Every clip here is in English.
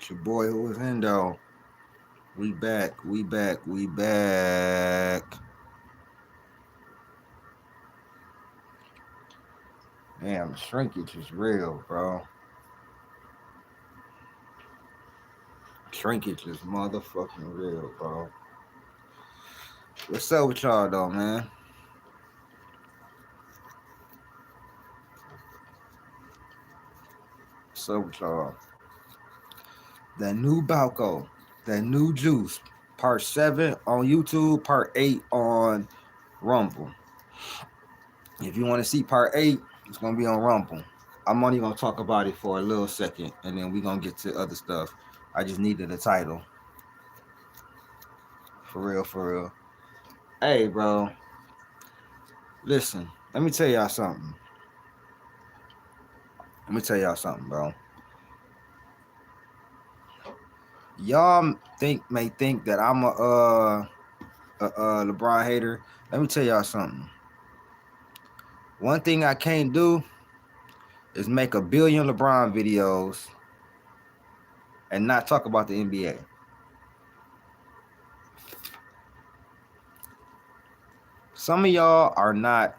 It's your boy who was in though. We back, we back, we back. Damn, shrinkage is real, bro. Shrinkage is motherfucking real, bro. What's up with y'all though, man? What's up with y'all? That new Balco, that new juice. Part 7 on YouTube, part 8 on Rumble. If you want to see part 8, it's gonna be on Rumble. I'm only gonna talk about it for a little second and then we're gonna get to other stuff. I just needed a title. For real, for real. Hey, bro. Listen, let me tell y'all something. Bro. Y'all may think that I'm a LeBron hater. Let me tell y'all something. One thing I can't do is make a billion LeBron videos and not talk about the NBA. Some of y'all are not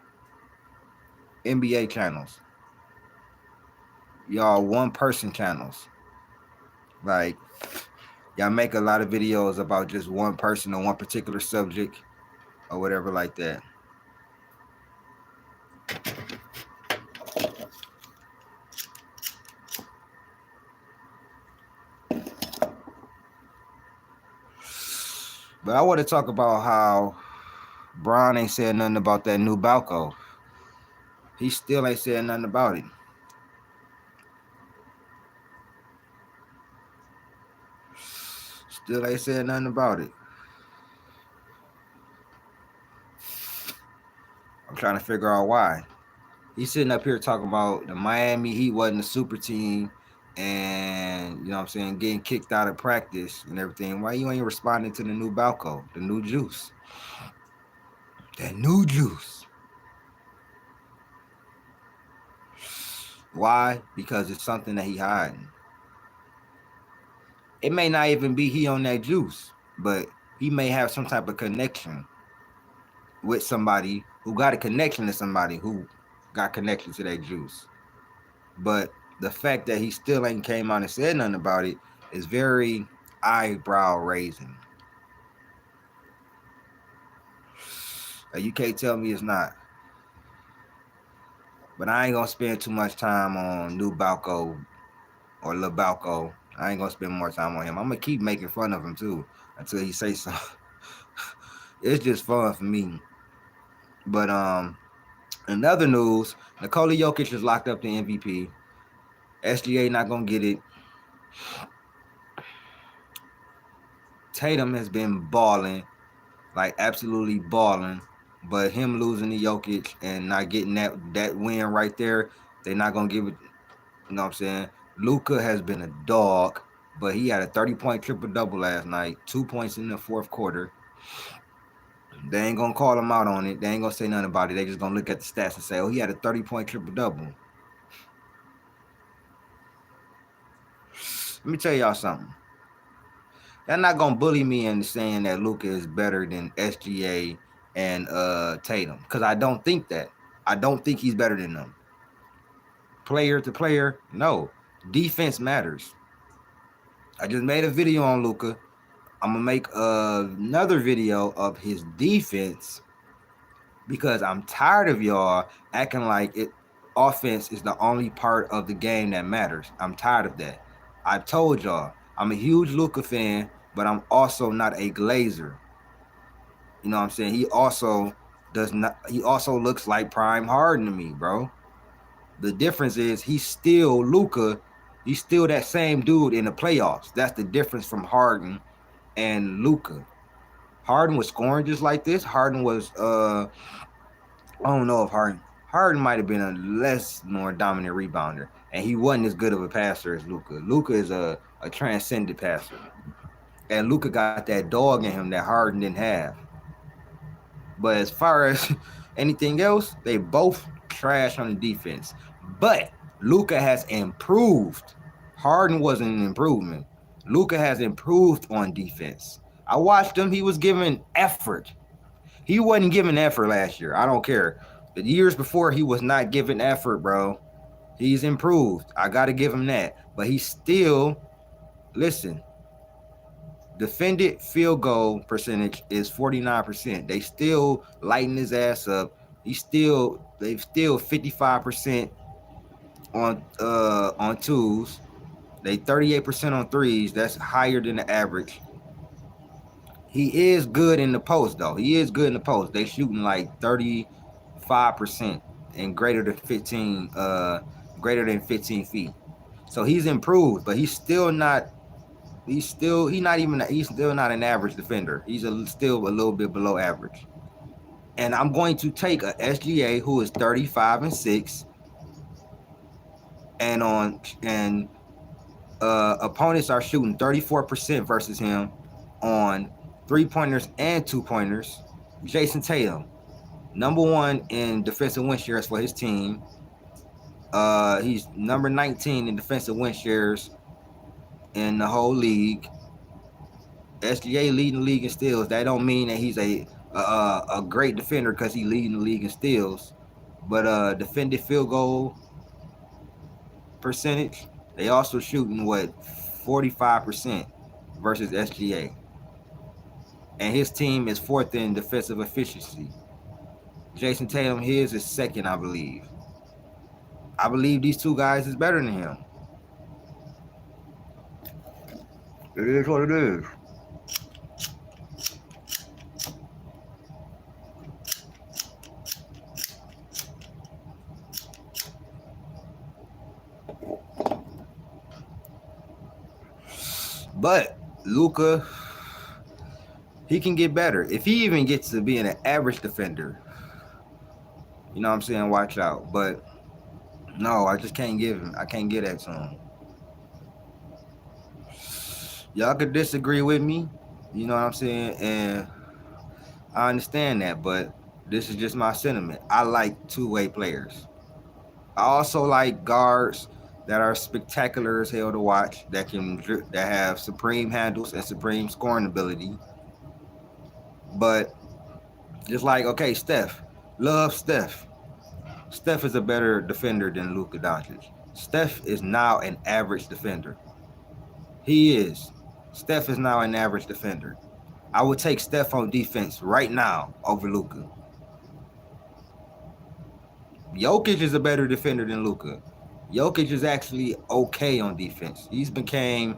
NBA channels. Y'all one-person channels. Like, y'all make a lot of videos about just one person or one particular subject or whatever like that. But I want to talk about how Bron ain't said nothing about that new Balco. He still ain't said nothing about it. Still ain't said nothing about it. I'm trying to figure out why. He's sitting up here talking about the Miami Heat wasn't a super team and, you know what I'm saying, getting kicked out of practice and everything. Why you ain't responding to the new Balco, the new juice? That new juice. Why? Because it's something that he hiding. It may not even be he on that juice, but he may have some type of connection with somebody who got a connection to somebody who got connection to that juice. But the fact that he still ain't came out and said nothing about it is very eyebrow raising. You can't tell me it's not. But I ain't gonna spend too much time on new Balco or Lil Balco. I ain't gonna spend more time on him. I'm gonna keep making fun of him too until he say something. It's just fun for me. But in other news, Nikola Jokic is locked up to MVP. SGA not gonna get it. Tatum has been balling, like absolutely balling. But him losing to Jokic and not getting that win right there, they're not gonna give it. You know what I'm saying? Luka has been a dog, but he had a 30-point triple-double last night, 2 points in the fourth quarter. They ain't gonna call him out on it. They ain't gonna say nothing about it. They just gonna look at the stats and say, "Oh, he had a 30-point triple-double." Let me tell y'all something. They're not gonna bully me into saying that Luka is better than SGA and Tatum, because I don't think that. I don't think he's better than them. Player to player, no. Defense matters. I just made a video on Luka. I'm gonna make another video of his defense because I'm tired of y'all acting like offense is the only part of the game that matters. I'm tired of that. I've told y'all I'm a huge Luka fan, but I'm also not a Glazer. You know what I'm saying? He also looks like Prime Harden to me, bro. The difference is he's still Luka. He's still that same dude in the playoffs. That's the difference from Harden and Luka. Harden was scoring just like this. Harden was I don't know if Harden might have been a less more dominant rebounder, and he wasn't as good of a passer as Luka. Luka is a transcendent passer, and Luka got that dog in him that Harden didn't have. But as far as anything else, they both trash on the defense. But Luka has improved. Harden wasn't an improvement. Luka has improved on defense. I watched him. He was giving effort. He wasn't giving effort last year. I don't care. The years before, he was not giving effort, bro. He's improved. I got to give him that. But he's still, listen, defended field goal percentage is 49%. They still lighten his ass up. They've still 55% on twos. They 38% on threes. That's higher than the average. He is good in the post though. He is good in the post. They shooting like 35% and greater than 15 feet. So he's improved, but he's still not he's still not an average defender. Still a little bit below average. And I'm going to take a SGA who is 35-6 and opponents are shooting 34% versus him on 3-pointers and 2-pointers. Jason Tatum, number 1 in defensive win shares for his team. He's number 19 in defensive win shares in the whole league. SGA leading the league in steals. That don't mean that he's a great defender because he's leading the league in steals. But defended field goal percentage, they also shooting 45% versus SGA. And his team is 4th in defensive efficiency. Jason Tatum, his is 2nd, I believe. I believe these two guys is better than him. It is what it is. But Luka, he can get better. If he even gets to being an average defender, you know what I'm saying, watch out. But no, I just can't give him. I can't get that to him. Y'all could disagree with me, you know what I'm saying, and I understand that, but this is just my sentiment. I like two-way players. I also like guards that are spectacular as hell to watch, that have supreme handles and supreme scoring ability. But just like, okay, love Steph. Steph is a better defender than Luka Doncic. Steph is now an average defender. He is. Steph is now an average defender. I would take Steph on defense right now over Luka. Jokic is a better defender than Luka. Jokic is actually okay on defense. He's became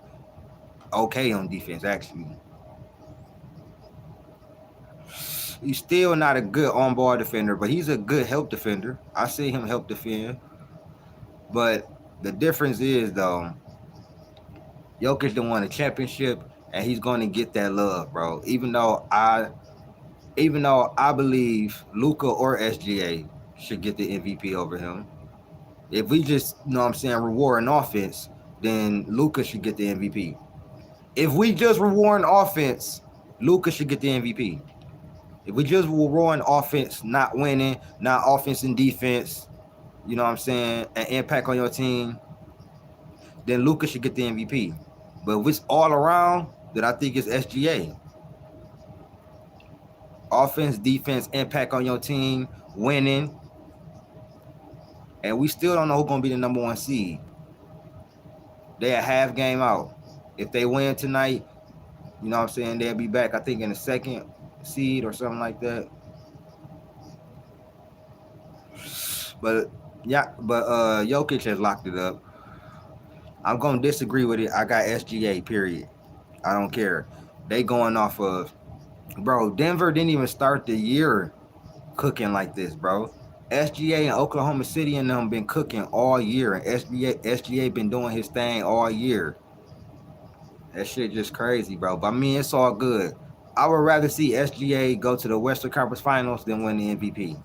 okay on defense, actually. He's still not a good on-ball defender, but he's a good help defender. I see him help defend. But the difference is, though, Jokic done won a championship, and he's going to get that love, bro. Even though I believe Luka or SGA should get the MVP over him. If we just, you know what I'm saying, rewarding offense, then Luka should get the MVP. If we just rewarding offense, Luka should get the MVP. If we just rewarding offense, not winning, not offense and defense, you know what I'm saying, an impact on your team, then Luka should get the MVP. But if it's all around, then I think it's SGA. Offense, defense, impact on your team, winning. And we still don't know who's going to be the number 1 seed. They're a half game out. If they win tonight, you know what I'm saying, they'll be back, I think, in the 2nd seed or something like that. But Jokic has locked it up. I'm going to disagree with it. I got SGA, period. I don't care. They going off of, bro, Denver didn't even start the year cooking like this, bro. SGA and Oklahoma City and them been cooking all year, and SGA been doing his thing all year. That shit just crazy, bro. But I mean, it's all good. I would rather see SGA go to the Western Conference Finals than win the MVP.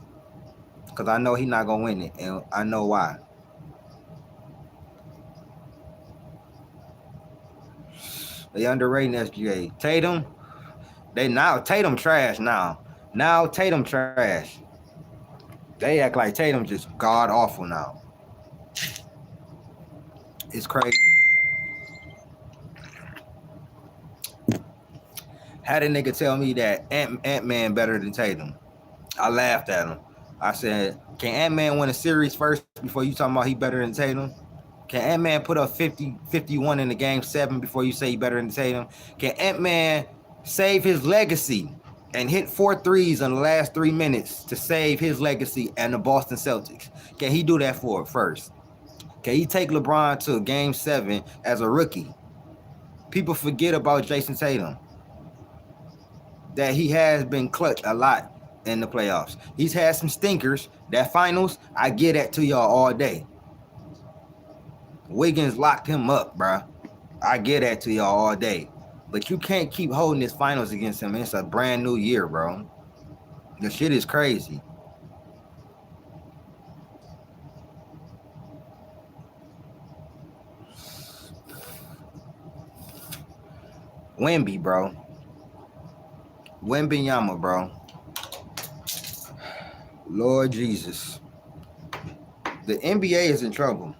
Because I know he's not going to win it, and I know why. They underrating SGA. Tatum trash now. Now Tatum trash. They act like Tatum just god awful now. It's crazy. Had a nigga tell me that Ant-Man better than Tatum. I laughed at him. I said, can Ant-Man win a series first before you talking about he better than Tatum? Can Ant-Man put up 50, 51 in the game 7 before you say he better than Tatum? Can Ant-Man save his legacy and hit 4 threes in the last 3 minutes to save his legacy and the Boston Celtics? Can he do that for it first? Can he take LeBron to game 7 as a rookie? People forget about Jason Tatum, that he has been clutch a lot in the playoffs. He's had some stinkers. That finals, I get that to y'all all day. Wiggins locked him up, bro. I get that to y'all all day. But you can't keep holding this finals against him. It's a brand new year, bro. The shit is crazy. Wemby, bro. Wembyama, bro. Lord Jesus. The NBA is in trouble.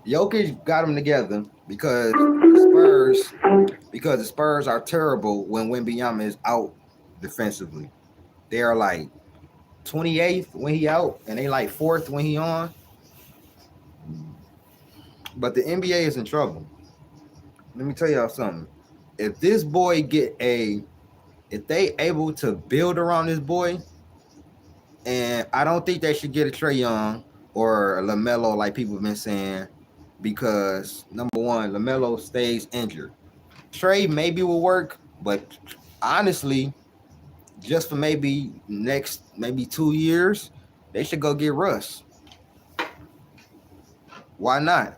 Jokic got them together because the Spurs are terrible when Wembanyama is out defensively. They are like 28th when he out, and they like 4th when he on. But the NBA is in trouble. Let me tell y'all something. If this boy if they able to build around this boy, and I don't think they should get a Trae Young or a LaMelo like people have been saying, because number one, LaMelo stays injured. Trae maybe will work, but honestly, just for maybe 2 years, they should go get Russ. Why not?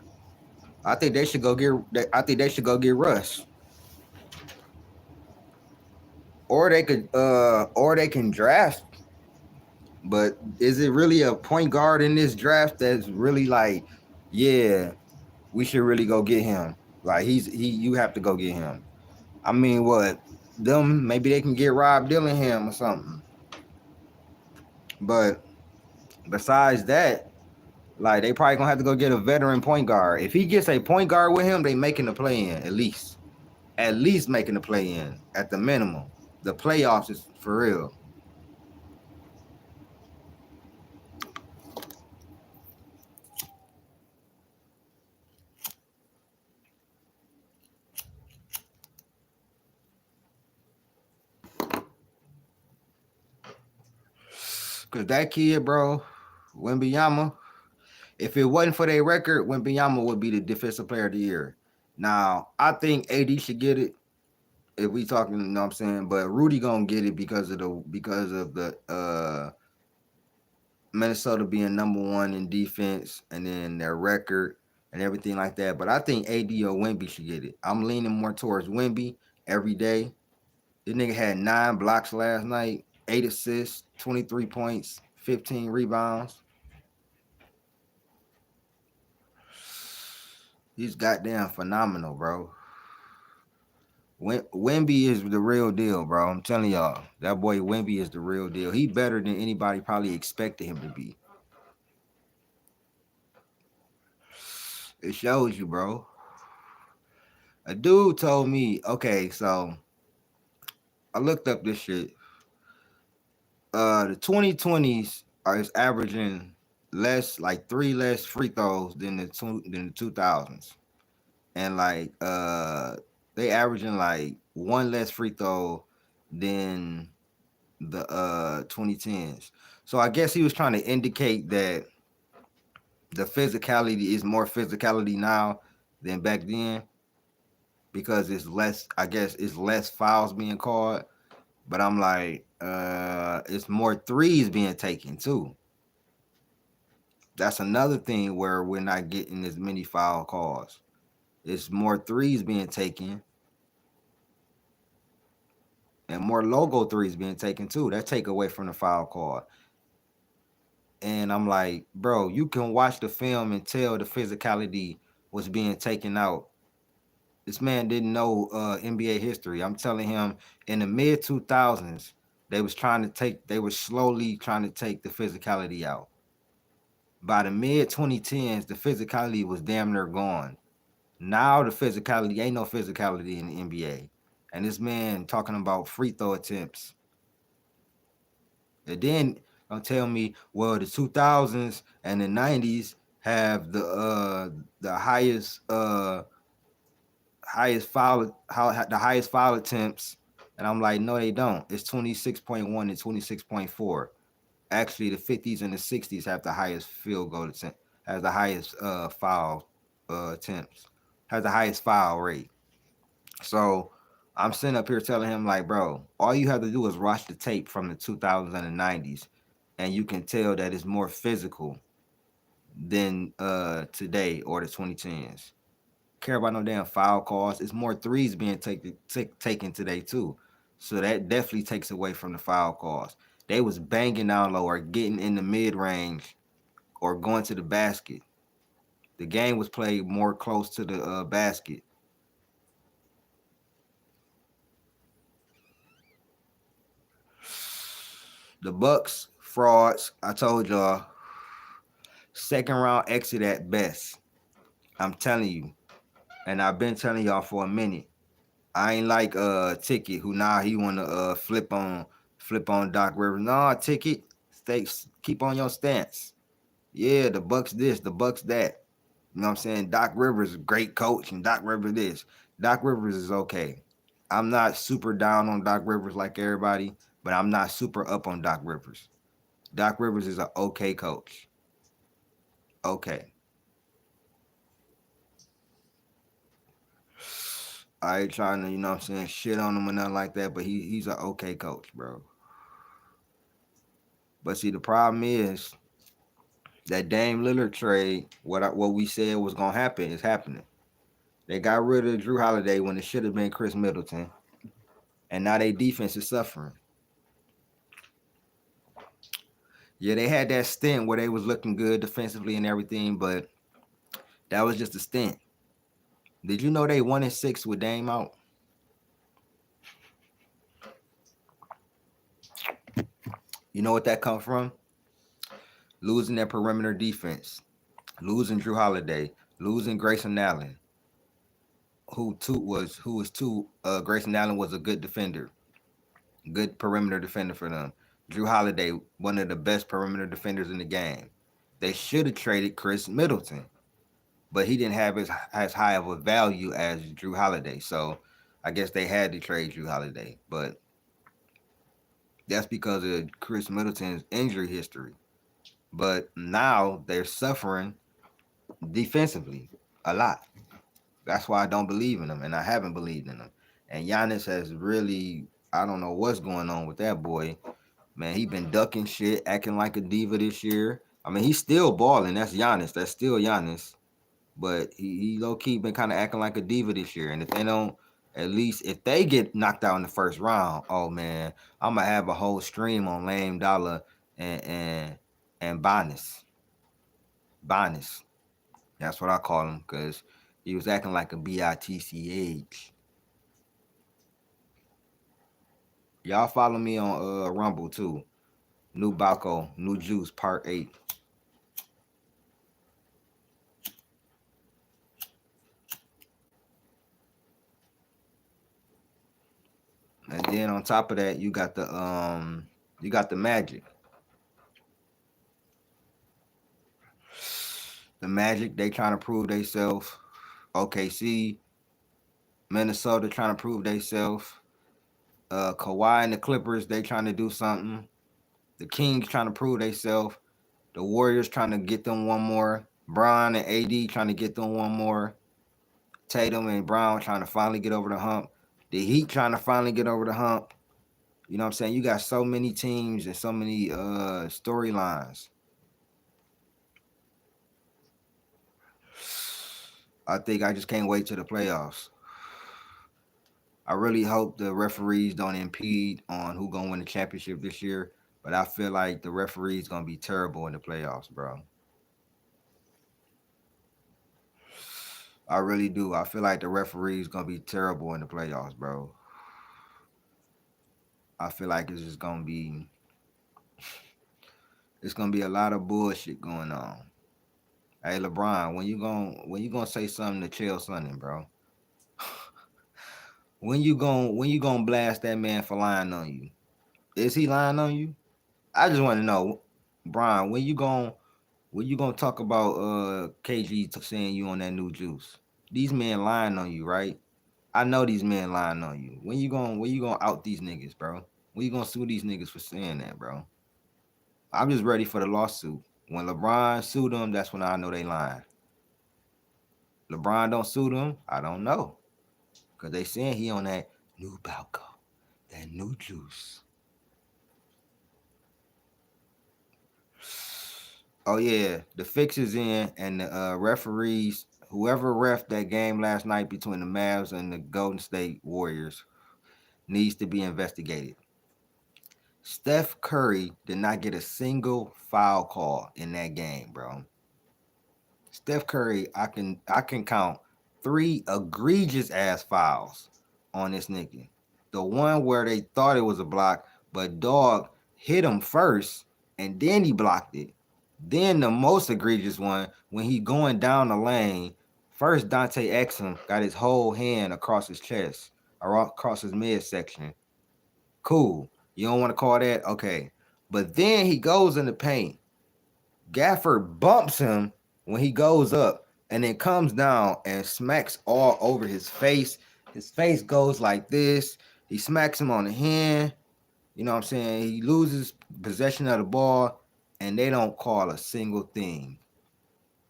I think they should go get Russ. Or they can draft. But is it really a point guard in this draft that's really like, yeah, we should really go get him? Like you have to go get him. I mean, what? Them maybe they can get Rob Dillingham or something. But besides that, like they probably gonna have to go get a veteran point guard. If he gets a point guard with him, they making the play in at least. At least making the play in at the minimum. The playoffs is for real. Cause that kid, bro, Wembanyama, if it wasn't for their record, Wembanyama would be the defensive player of the year. Now, I think AD should get it if we talking, you know what I'm saying? But Rudy gonna get it because of the Minnesota being number one in defense and then their record and everything like that. But I think AD or Wemby should get it. I'm leaning more towards Wemby every day. This nigga had 9 blocks last night, 8 assists, 23 points, 15 rebounds. He's goddamn phenomenal, bro. Wemby is the real deal, bro. I'm telling y'all, that boy Wemby is the real deal. He better than anybody probably expected him to be. It shows you, bro. A dude told me, okay, so I looked up this shit. The 2020s is averaging less, like 3 less free throws than the 2000s, and like they averaging like 1 less free throw than the 2010s. So I guess he was trying to indicate that the physicality is more physicality now than back then because it's less. I guess it's less fouls being called. But I'm like, it's more threes being taken too. That's another thing where we're not getting as many foul calls. It's more threes being taken and more logo threes being taken too. That take away from the foul call. And I'm like, bro, you can watch the film and tell the physicality was being taken out. This man didn't know NBA history. I'm telling him in the mid 2000s, they were slowly trying to take the physicality out. By the mid 2010s, the physicality was damn near gone. Now the physicality ain't no physicality in the NBA, and this man talking about free throw attempts, and then don't tell me, well, the 2000s and the 90s have the highest the highest foul attempts, and I'm like, no, they don't. It's 26.1 and 26.4. Actually, the 50s and the 60s have the highest field goal attempt, has the highest foul attempts, has the highest foul rate. So I'm sitting up here telling him like, bro, all you have to do is watch the tape from the 2000s and the 90s, and you can tell that it's more physical than today or the 2010s. Care about no damn foul calls. It's more threes being taken today too. So that definitely takes away from the foul calls. They was banging down low or getting in the mid range or going to the basket. The game was played more close to the basket. The Bucks frauds. I told y'all, second round exit at best. I'm telling you, and I've been telling y'all for a minute. I ain't like Ticket who now he wanna flip on Doc Rivers. Nah, Ticket, stay keep on your stance. Yeah, the Bucks this, the Bucks that. You know what I'm saying? Doc Rivers is a great coach and Doc Rivers this. Doc Rivers is okay. I'm not super down on Doc Rivers like everybody, but I'm not super up on Doc Rivers. Doc Rivers is an okay coach. Okay. I ain't trying to, you know what I'm saying, shit on him or nothing like that, but he's an okay coach, bro. But see, the problem is that Dame Lillard trade, what we said was gonna happen is happening. They got rid of Drew Holiday when it should have been Chris Middleton, and now their defense is suffering. Yeah, they had that stint where they was looking good defensively and everything, but that was just a stint. Did you know they 1-6 with Dame out? You know what that come from? Losing their perimeter defense, losing Drew Holiday, losing Grayson Allen, who was two. Grayson Allen was a good defender, good perimeter defender for them. Drew Holiday, one of the best perimeter defenders in the game. They should have traded Chris Middleton, but he didn't have as high of a value as Drew Holiday. So I guess they had to trade Drew Holiday, but that's because of Chris Middleton's injury history. But now they're suffering defensively a lot. That's why I don't believe in them, and I haven't believed in them. And Giannis has really, I don't know what's going on with that boy. Man, he been ducking shit, acting like a diva this year. I mean, he's still balling. That's Giannis. That's still Giannis. But he low key been kind of acting like a diva this year. And if they don't, at least if they get knocked out in the first round, oh man, I'm gonna have a whole stream on Lame Dollar and and Bonus. Bonus. That's what I call him because he was acting like a bitch. Y'all follow me on Rumble too. New Balco, New Juice, Part 8. And then on top of that, you got the Magic. The Magic, they trying to prove themselves. OKC, Minnesota trying to prove themselves. Kawhi and the Clippers, they trying to do something. The Kings trying to prove themselves. The Warriors trying to get them one more. Bron and AD trying to get them one more. Tatum and Brown trying to finally get over the hump. The Heat trying to finally get over the hump. You know what I'm saying? You got so many teams and so many storylines. I think I just can't wait to the playoffs. I really hope the referees don't impede on who gonna win the championship this year, but I feel like the referees gonna be terrible in the playoffs, bro. I really do. I feel like the referees gonna be terrible in the playoffs, bro. I feel like it's gonna be a lot of bullshit going on. Hey LeBron, when you gonna say something to chill Sonny, bro? When you gonna blast that man for lying on you? Is he lying on you? I just want to know, Brian, when you gonna talk about KG saying you on that new juice? These men lying on you, right? I know these men lying on you. When you gonna out these niggas, bro? When you gonna sue these niggas for saying that, bro? I'm just ready for the lawsuit. When LeBron sue them, that's when I know they lying. LeBron don't sue them, I don't know. Cause they saying he on that new Balco, that new juice. Oh yeah, the fix is in, and the referees, whoever ref that game last night between the Mavs and the Golden State Warriors, needs to be investigated. Steph Curry did not get a single foul call in that game, bro. Steph Curry, I can count 3 egregious ass fouls on this nigga. The one where they thought it was a block, but dog hit him first and then he blocked it. Then the most egregious one when he going down the lane, first Dante Exum got his whole hand across his chest or across his midsection. Cool. You don't want to call that? Okay. But then he goes in the paint. Gafford bumps him when he goes up and then comes down and smacks all over his face. His face goes like this. He smacks him on the hand. You know what I'm saying? He loses possession of the ball and they don't call a single thing.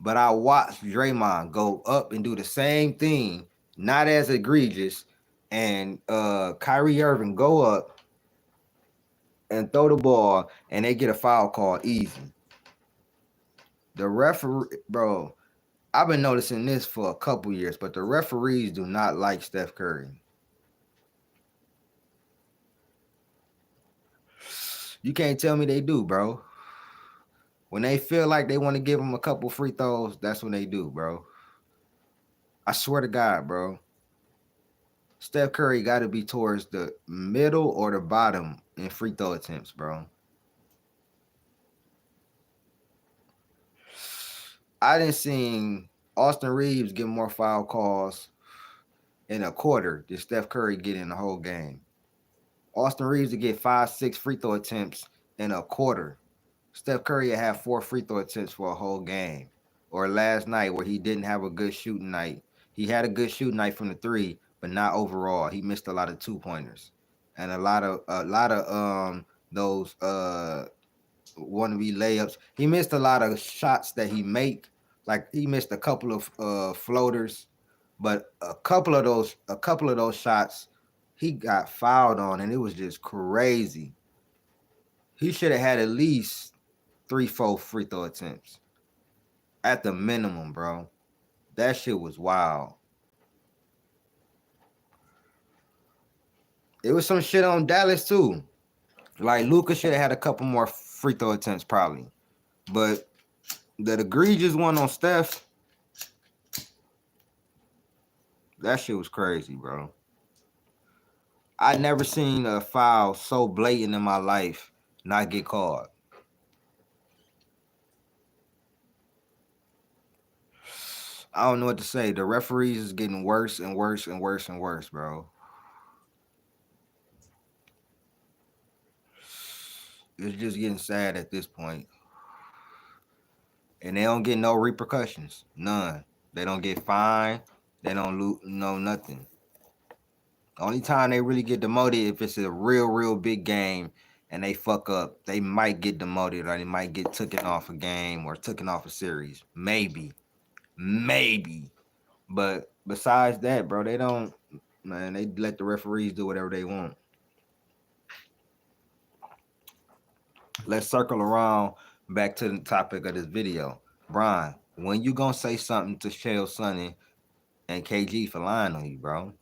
But I watched Draymond go up and do the same thing, not as egregious, and Kyrie Irving go up and throw the ball and they get a foul call easy. The referee, bro, I've been noticing this for a couple years, but the referees do not like Steph Curry. You can't tell me they do, bro. When they feel like they want to give him a couple free throws, that's when they do, bro. I swear to God, bro. Steph Curry got to be towards the middle or the bottom in free throw attempts, bro. I didn't see Austin Reeves get more foul calls in a quarter than Steph Curry get in the whole game. Austin Reeves to get 5, 6 free throw attempts in a quarter. Steph Curry had 4 free throw attempts for a whole game. Or last night where he didn't have a good shooting night. He had a good shooting night from the three, but not overall. He missed a lot of 2 pointers. And a lot of those wannabe layups. He missed a lot of shots that he make. Like he missed a couple of floaters, but a couple of those shots he got fouled on, and it was just crazy. He should have had at least 3, 4 free throw attempts at the minimum, bro. That shit was wild. It was some shit on Dallas too. Like Luka should have had a couple more free throw attempts probably, but the egregious one on Steph, that shit was crazy, bro. I never seen a foul so blatant in my life not get called. I don't know what to say. The referees is getting worse and worse and worse and worse, bro. It's just getting sad at this point. And they don't get no repercussions. None. They don't get fined. They don't lose no nothing. The only time they really get demoted if it's a real, real big game and they fuck up. They might get demoted or they might get taken off a game or taken off a series. Maybe. Maybe. But besides that, bro, they don't, man, they let the referees do whatever they want. Let's circle around back to the topic of this video. Brian, when you gonna say something to Shale Sonny and KG for lying on you, bro?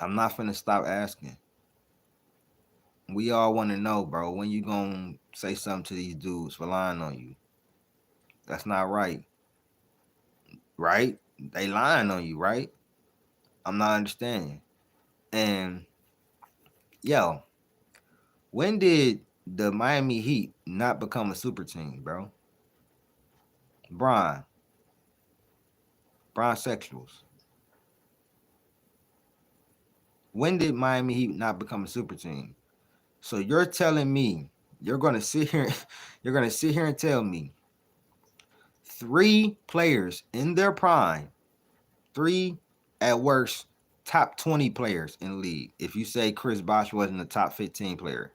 I'm not finna stop asking. We all want to know, bro. When you gonna say something to these dudes for lying on you? That's not right, right? They lying on you, right? I'm not understanding. And yo, when did the Miami Heat not become a super team, bro? Brian, Bronsexuals. When did Miami Heat not become a super team? So you're telling me you're gonna sit here, you're gonna sit here and tell me three players in their prime, three at worst top 20 players in the league. If you say Chris Bosh wasn't a top 15 player,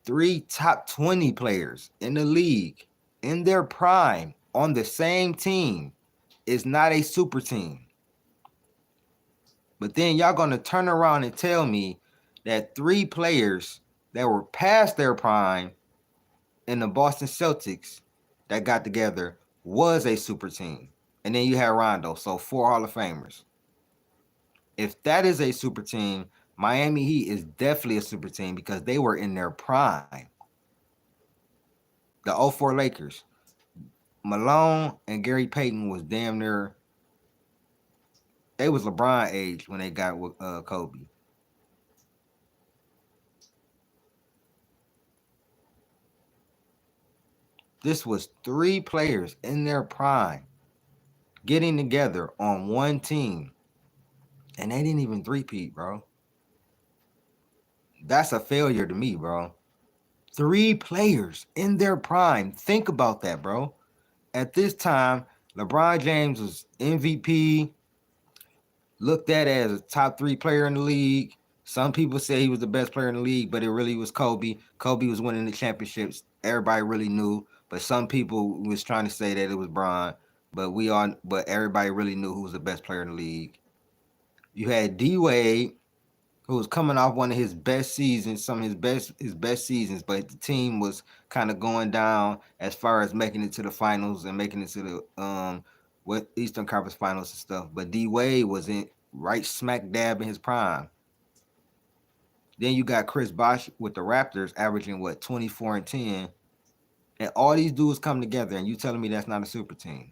three top 20 players in the league in their prime on the same team is not a super team. But then y'all gonna turn around and tell me that three players that were past their prime in the Boston Celtics that got together was a super team. And then you had Rondo, so 4 Hall of Famers. If that is a super team, Miami Heat is definitely a super team because they were in their prime. The 04 Lakers, Malone and Gary Payton was damn near, they was LeBron age when they got with Kobe. This was three players in their prime getting together on one team, and they didn't even three-peat, bro. That's a failure to me, bro. Three players in their prime. Think about that, bro. At this time, LeBron James was MVP, looked at as a top 3 player in the league. Some people say he was the best player in the league, but it really was Kobe. Kobe was winning the championships. Everybody really knew, but some people was trying to say that it was Bron. But everybody really knew who was the best player in the league. You had D Wade, who was coming off one of his best seasons, some of his best seasons, but the team was kind of going down as far as making it to the finals and making it to the with Eastern Conference Finals and stuff. But D Wade was in right smack dab in his prime. Then you got Chris Bosh with the Raptors averaging what 24 and 10, and all these dudes come together, and you telling me that's not a super team?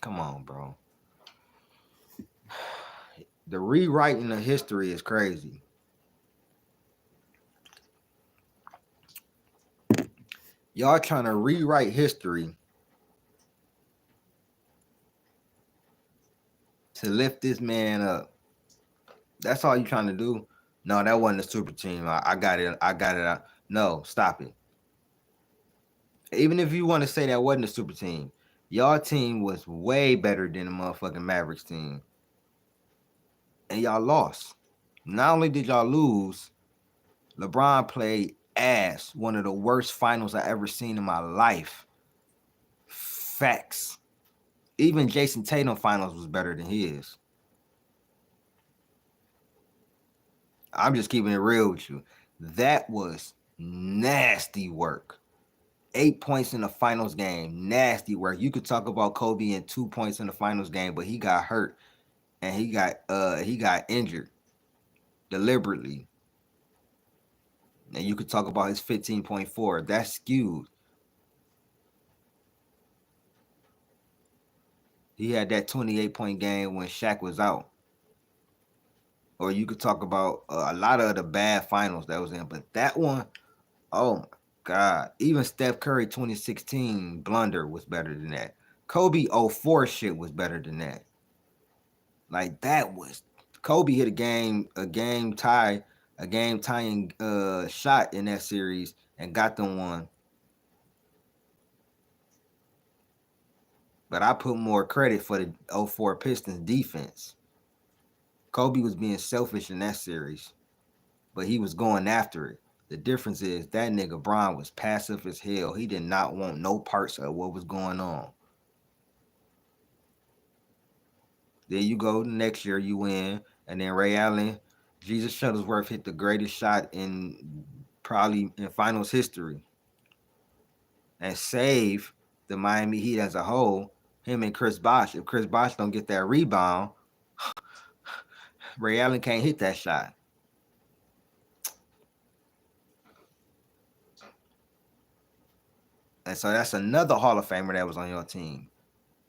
Come on, bro. The rewriting of history is crazy. Y'all trying to rewrite history to lift this man up. That's all you trying to do? No, that wasn't a super team. I got it. I got it. No, stop it. Even if you want to say that wasn't a super team, y'all team was way better than the motherfucking Mavericks team. And y'all lost. Not only did y'all lose, LeBron played ass. One of the worst finals I ever seen in my life. Facts. Even Jason Tatum finals was better than his. I'm just keeping it real with you. That was nasty work. 8 points in the finals game, nasty work. You could talk about Kobe and 2 points in the finals game, but he got hurt and he got injured deliberately. And you could talk about his 15.4. That's skewed. He had that 28-point game when Shaq was out. Or you could talk about a lot of the bad finals that was in, but that one, oh my God. Even Steph Curry 2016 blunder was better than that. Kobe 04 shit was better than that. Like that was Kobe hit a game tying shot in that series and got them one. But I put more credit for the 04 Pistons defense. Kobe was being selfish in that series, but he was going after it. The difference is that nigga Bron was passive as hell. He did not want no parts of what was going on. Then you go the next year, you win, and then Ray Allen, Jesus Shuttlesworth hit the greatest shot in probably in finals history and save the Miami Heat as a whole. Him and Chris Bosh. If Chris Bosh don't get that rebound, Ray Allen can't hit that shot. And so that's another Hall of Famer that was on your team,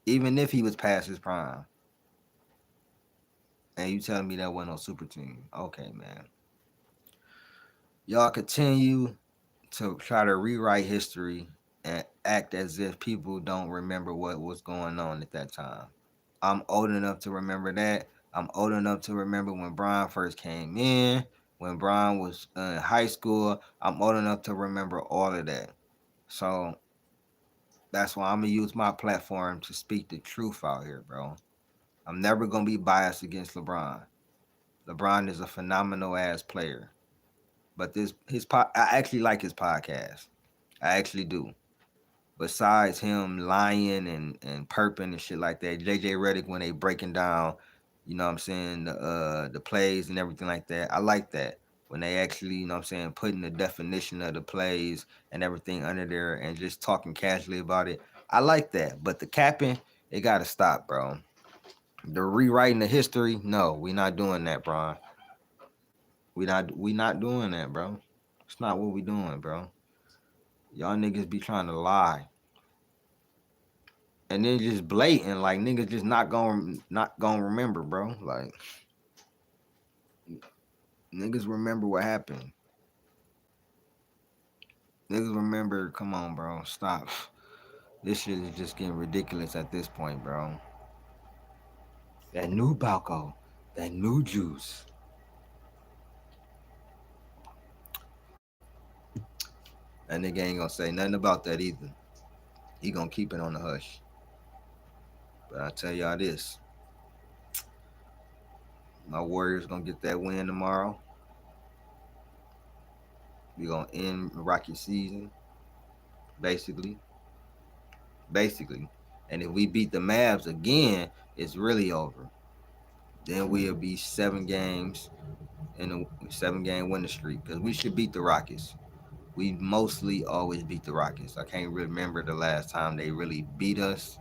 even if he was past his prime. And you telling me that wasn't no super team? Okay, man. Y'all continue to try to rewrite history and act as if people don't remember what was going on at that time. I'm old enough to remember that. I'm old enough to remember when Brian first came in, when Brian was in high school. I'm old enough to remember all of that. So that's why I'm gonna use my platform to speak the truth out here, bro. I'm never gonna be biased against LeBron. LeBron is a phenomenal ass player. But I actually like his podcast. I actually do. Besides him lying and perping and shit like that, JJ Redick when they breaking down, you know what I'm saying, the plays and everything like that. I like that. When they actually, you know what I'm saying, putting the definition of the plays and everything under there and just talking casually about it. I like that. But the capping, it gotta stop, bro. The rewriting the history, no, we not doing that, bro. We not doing that, bro. It's not what we doing, bro. Y'all niggas be trying to lie. And then just blatant, like niggas just not gonna remember, bro. Like niggas remember what happened. Niggas remember, come on, bro. Stop. This shit is just getting ridiculous at this point, bro. That new Balco, that new juice. That nigga ain't gonna say nothing about that either. He gonna keep it on the hush. But I tell y'all this. My Warriors gonna get that win tomorrow. We gonna end Rocky season, basically. Basically. And if we beat the Mavs again, it's really over. Then we'll be 7 games in a 7 game winning streak because we should beat the Rockets. We mostly always beat the Rockets. I can't remember the last time they really beat us.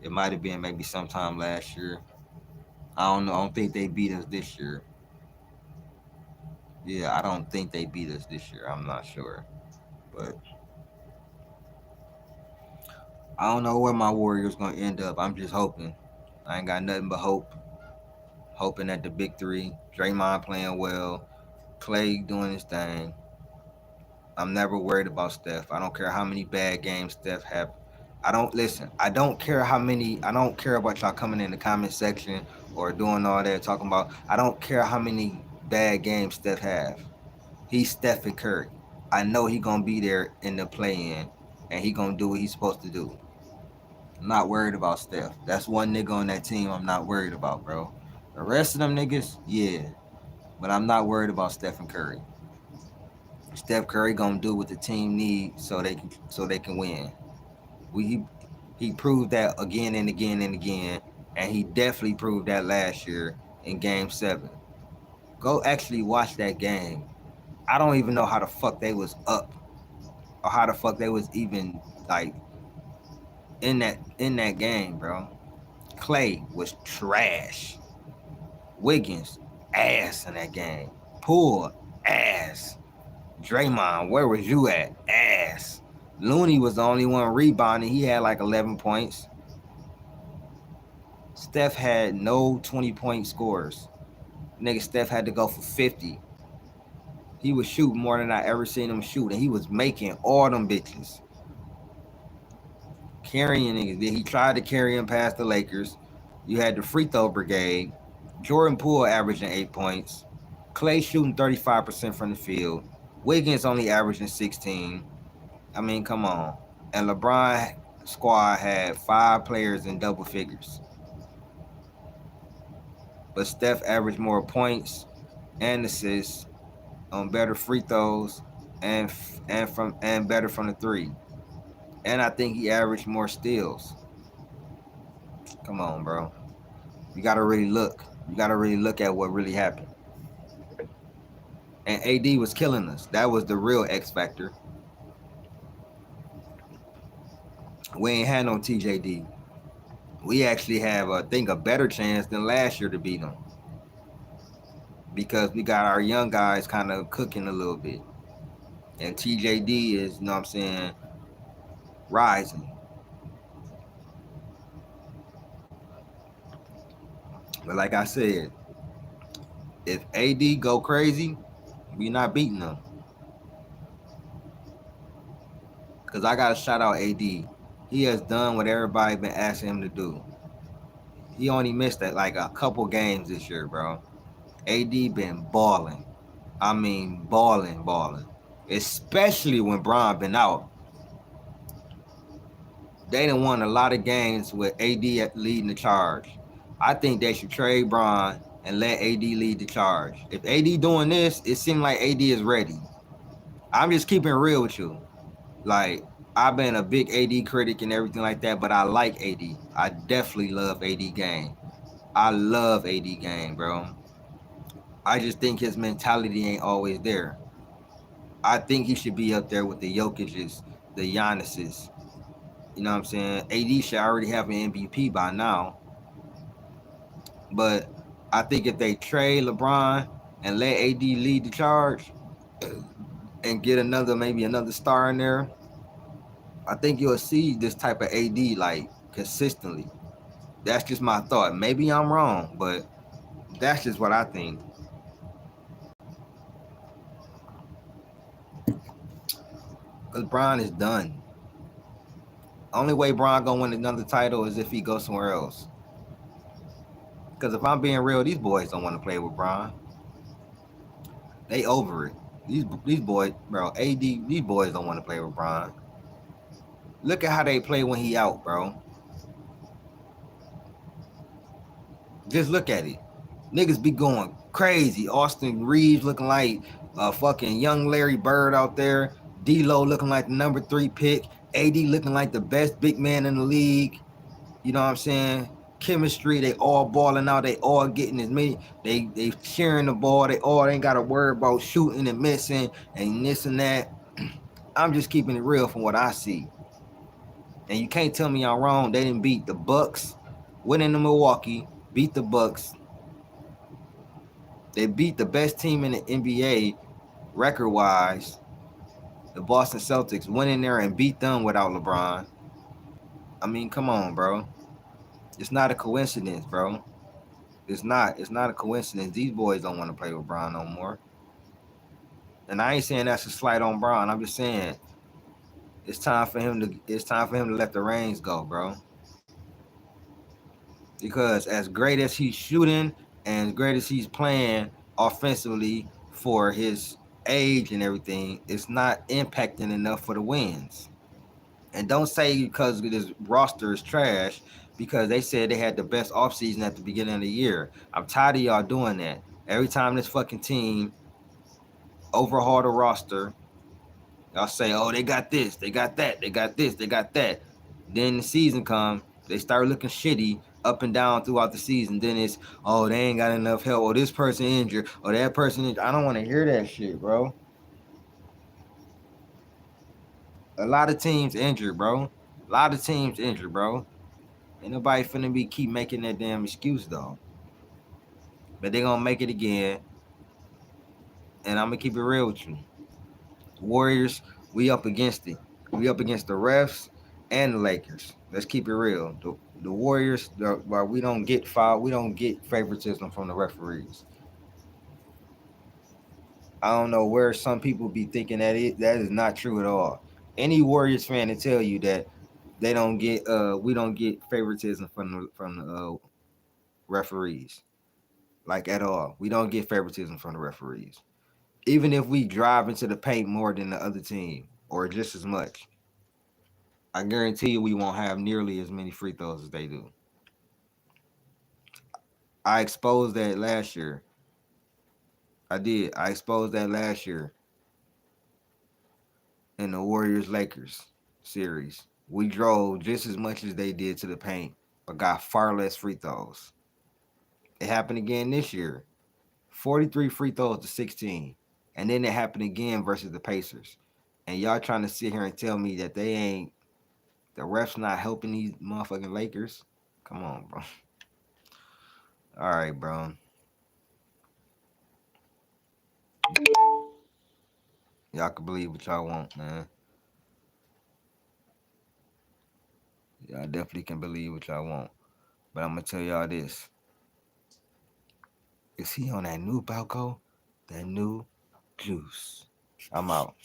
It might have been maybe sometime last year. I don't know. I don't think they beat us this year. Yeah, I don't think they beat us this year. I'm not sure. But I don't know where my Warriors gonna end up. I'm just hoping. I ain't got nothing but hope. Hoping at the big three. Draymond playing well. Clay doing his thing. I'm never worried about Steph. I don't care how many bad games Steph have. I don't listen. I don't care how many. I don't care about y'all coming in the comment section or doing all that talking about. I don't care how many bad games Steph have. He's Stephen Curry. I know he gonna be there in the play-in, and he gonna do what he's supposed to do. I'm not worried about Steph. That's one nigga on that team I'm not worried about, bro. The rest of them niggas, yeah, but I'm not worried about Stephen Curry. Steph Curry gonna do what the team needs so they can win. We he proved that again and again and again, and he definitely proved that last year in Game 7. Go actually watch that game. I don't even know how the fuck they was up or how the fuck they was even like in that game, bro. Clay was trash. Wiggins ass in that game. Poole ass. Draymond, where was you at? Ass. Looney was the only one rebounding. He had like 11 points. Steph had no 20-point scores. Nigga, Steph had to go for 50. He was shooting more than I ever seen him shoot, and he was making all them bitches. Carrying niggas. He tried to carry him past the Lakers. You had the free throw brigade. Jordan Poole averaging 8 points. Clay shooting 35% from the field. Wiggins only averaging 16. I mean, come on. And LeBron squad had 5 players in double figures. But Steph averaged more points and assists on better free throws and better from the three. And I think he averaged more steals. Come on, bro. You gotta really look. You gotta really look at what really happened. And AD was killing us. That was the real X factor. We ain't had no TJD. We actually have, I think, a better chance than last year to beat them. Because we got our young guys kind of cooking a little bit. And TJD is, you know what I'm saying, rising. But like I said, if AD go crazy, we not beating them. Cause I gotta shout out AD. He has done what everybody been asking him to do. He only missed that like a couple games this year, bro. AD been balling. I mean, balling. Especially when Bron been out. They done won a lot of games with AD leading the charge. I think they should trade Bron and let AD lead the charge. If AD doing this, it seems like AD is ready. I'm just keeping it real with you. Like, I've been a big AD critic and everything like that, but I like AD. I definitely love AD game. I love AD game, bro. I just think his mentality ain't always there. I think he should be up there with the Jokic's, the Giannis's. You know what I'm saying? AD should already have an MVP by now. But I think if they trade LeBron and let AD lead the charge and get maybe another star in there, I think you'll see this type of AD like consistently. That's just my thought. Maybe I'm wrong, but that's just what I think. Because Bron is done. Only way Bron gonna win another title is if he goes somewhere else. Because if I'm being real, these boys don't want to play with Bron. They over it. These boys, bro, AD, these boys don't want to play with Bron. Look at how they play when he out, bro. Just look at it. Niggas be going crazy. Austin Reeves looking like a fucking young Larry Bird out there. D-Lo looking like the number 3 pick. AD looking like the best big man in the league. You know what I'm saying? Chemistry, they all balling out. They all getting as many. They sharing the ball. They all ain't got to worry about shooting and missing and this and that. I'm just keeping it real from what I see. And you can't tell me I'm wrong. They didn't beat the Bucks, went into Milwaukee, beat the Bucks. They beat the best team in the NBA record-wise, the Boston Celtics, went in there and beat them without LeBron. I mean, come on, bro. It's not a coincidence, bro. It's not. It's not a coincidence. These boys don't want to play with Bron no more. And I ain't saying that's a slight on Bron. I'm just saying it's time for him to. It's time for him to let the reins go, bro. Because as great as he's shooting and as great as he's playing offensively for his age and everything, it's not impacting enough for the wins. And don't say because this roster is trash, because they said they had the best offseason at the beginning of the year. I'm tired of y'all doing that. Every time this fucking team overhaul the roster, y'all say, oh, they got this, they got that, they got this, they got that. Then the season comes, they start looking shitty up and down throughout the season. Then it's, oh, they ain't got enough help, or this person injured, or that person injured. I don't want to hear that shit, bro. A lot of teams injured, bro. A lot of teams injured, bro. Ain't nobody finna be keep making that damn excuse though. But they gonna make it again. And I'm gonna keep it real with you. Warriors, we up against it. We up against the refs and the Lakers. Let's keep it real. The Warriors, while we don't get foul, we don't get favoritism from the referees. I don't know where some people be thinking that is not true at all. Any Warriors fan to tell you that they don't get we don't get favoritism from the referees. Like at all. We don't get favoritism from the referees. Even if we drive into the paint more than the other team, or just as much, I guarantee you we won't have nearly as many free throws as they do. I exposed that last year. I did. I exposed that last year in the Warriors Lakers series. We drove just as much as they did to the paint, but got far less free throws. It happened again this year. 43 free throws to 16. And then it happened again versus the Pacers. And y'all trying to sit here and tell me that the refs not helping these motherfucking Lakers? Come on, bro. All right, bro. Y'all can believe what y'all want, man. Y'all definitely can believe what y'all want. But I'm going to tell y'all this. Is he on that new Balco? That new juice. I'm out.